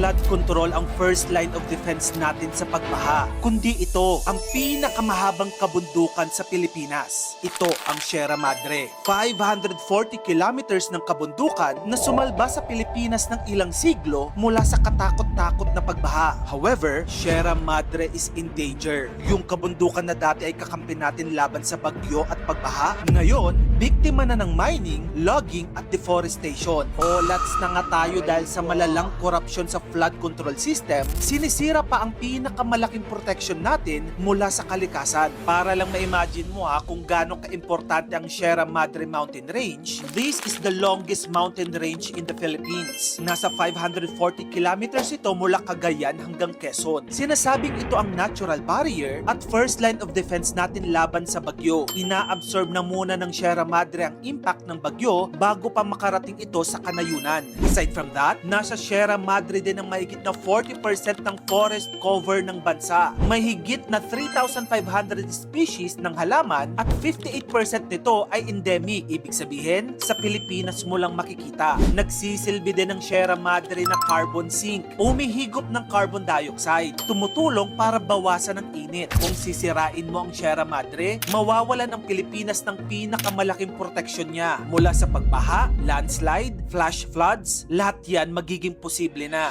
flood control ang first line of defense natin sa pagbaha, kundi ito ang pinakamahabang kabundukan sa Pilipinas. Ito ang Sierra Madre. 540 kilometers ng kabundukan na sumalba sa Pilipinas ng ilang siglo mula sa katakot-takot na pagbaha. However, Sierra Madre is in danger. Yung kabundukan na dati ay kakampi natin laban sa bagyo at pagbaha, ngayon, biktima na ng mining, logging at deforestation. Olats na nga tayo dahil sa malalang korupsyon sa flood control system, sinisira pa ang pinakamalaking protection natin mula sa kalikasan. Para lang ma-imagine mo kung gaano ka-importante ang Sierra Madre Mountain Range, this is the longest mountain range in the Philippines. Nasa 540 kilometers ito mula Cagayan hanggang Quezon. Sinasabing ito ang natural barrier at first line of defense natin laban sa bagyo. Ina-absorb na muna ng Sierra Madre ang impact ng bagyo bago pa makarating ito sa kanayunan. Aside from that, nasa Sierra Madre din ang mahigit na 40% ng forest cover ng bansa. May higit na 3,500 species ng halaman at 58% nito ay endemic. Ibig sabihin, sa Pilipinas mo lang makikita. Nagsisilbi din ng Sierra Madre na carbon sink. Umihigop ng carbon dioxide. Tumutulong para bawasan ang init. Kung sisirain mo ang Sierra Madre, mawawalan ang Pilipinas ng pinakamalaking proteksyon niya. Mula sa pagbaha, landslide, flash floods, lahat yan magiging posible na.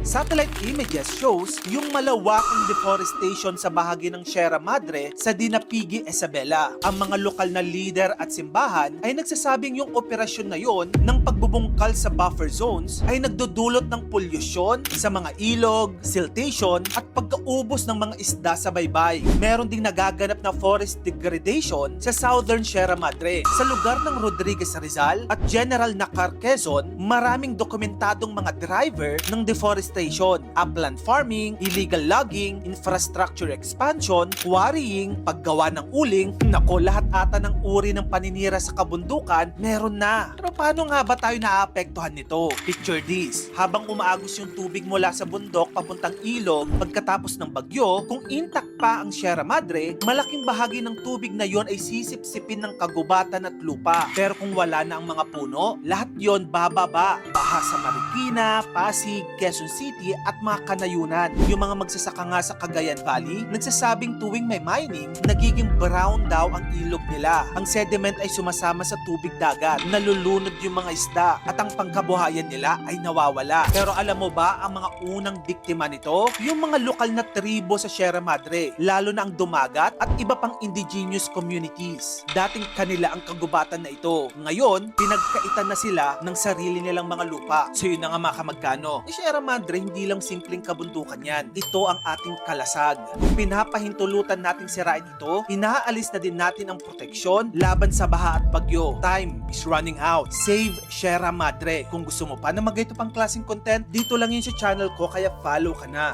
Satellite images shows yung malawakang deforestation sa bahagi ng Sierra Madre sa Dinapigue, Isabela. Ang mga lokal na leader at simbahan ay nagsasabing yung operasyon na yon ng pagbubungkal sa buffer zones ay nagdudulot ng polusyon sa mga ilog, siltation at pagkaubos ng mga isda sa baybay. Meron ding nagaganap na forest degradation sa Southern Sierra Madre. Sa lugar ng Rodriguez Rizal at General Nacar, Quezon, maraming dokumentadong mga driver ng deforestation, upland farming, illegal logging, infrastructure expansion, quarrying, paggawa ng uling. Nako, lahat ata ng uri ng paninira sa kabundukan, meron na. Pero paano nga ba tayo naaapektuhan nito? Picture this. Habang umaagos yung tubig mula sa bundok papuntang ilog pagkatapos ng bagyo, kung intact pa ang Sierra Madre, malaking bahagi ng tubig na yon ay sisip-sipin ng kagubatan at lupa. Pero kung wala na ang mga puno, lahat yon bababa. Baha sa Marikina, Pasig, Quezon City at mga kanayunan. Yung mga magsasaka nga sa Cagayan Valley, nagsasabing tuwing may mining, nagiging brown daw ang ilog nila. Ang sediment ay sumasama sa tubig dagat, nalulunod yung mga isda at ang pangkabuhayan nila ay nawawala. Pero alam mo ba ang mga unang biktima nito? Yung mga lokal na tribo sa Sierra Madre, lalo na ang Dumagat at iba pang indigenous communities. Dating kanila ang kagubatan na ito. Ngayon, pinagkaitan na sila ng sarili nilang mga lupa. So yun na nga mga kamagkano. Sierra Madre, hindi lang simpleng kabundukan yan. Ito ang ating kalasag. Kung pinapahintulutan nating sirain ito, inaalis na din natin ang proteksyon laban sa baha at bagyo. Time is running out. Save Sierra Madre. Kung gusto mo pa na mag-ganito pang klaseng content, dito lang yun sa channel ko, kaya follow ka na.